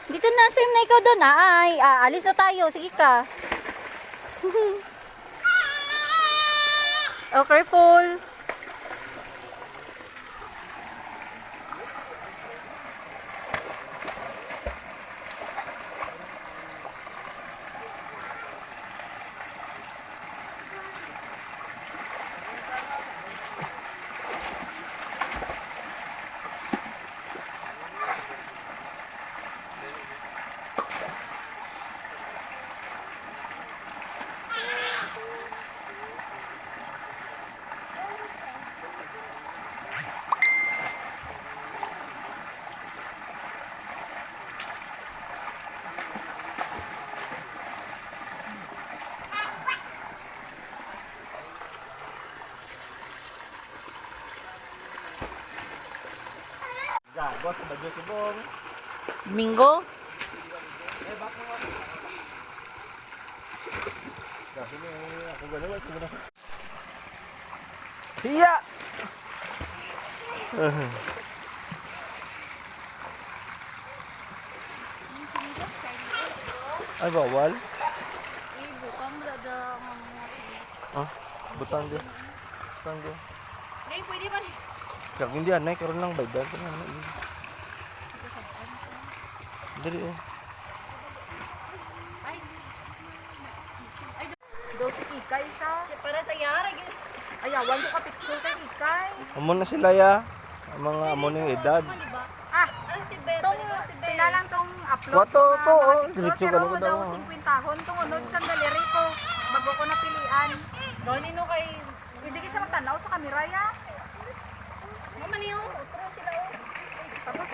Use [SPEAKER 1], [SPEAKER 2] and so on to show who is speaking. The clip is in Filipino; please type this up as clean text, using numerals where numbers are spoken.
[SPEAKER 1] Dito na, swim na ikaw doon. Ay, alis na tayo. Sige ka. Oh, careful.
[SPEAKER 2] Gagos, bagyo subong.
[SPEAKER 1] Domingo.
[SPEAKER 2] Ako gano'n, ako gano'n. Hiya! Ay, bawal? Ah, butang din. Butang din.
[SPEAKER 1] Ay, pwede ba rin?
[SPEAKER 2] Kaya hindi anay, karoon lang baydan. Dali oh.
[SPEAKER 3] Daw si Ikay siya.
[SPEAKER 1] Para sa yara.
[SPEAKER 3] Ayawan ko ka picture kay Ikay.
[SPEAKER 2] Amo na sila ya. Ang mga amo ng edad.
[SPEAKER 3] Ah,
[SPEAKER 1] Si Beth.
[SPEAKER 3] tong pila lang tong upload.
[SPEAKER 2] Wato
[SPEAKER 3] ko na
[SPEAKER 2] to,
[SPEAKER 3] mga
[SPEAKER 2] oh.
[SPEAKER 3] picture,
[SPEAKER 2] Diretso
[SPEAKER 3] pero
[SPEAKER 2] ganun ko daw,
[SPEAKER 3] daw
[SPEAKER 2] oh.
[SPEAKER 3] 50 hon tong unod sa galeri ko. Bago ko napilian.
[SPEAKER 1] Gani no kay...
[SPEAKER 3] Hindi ka siya magtanaw sa kamera ya.
[SPEAKER 1] Mama niyo. Pero sila oh.
[SPEAKER 3] Tapos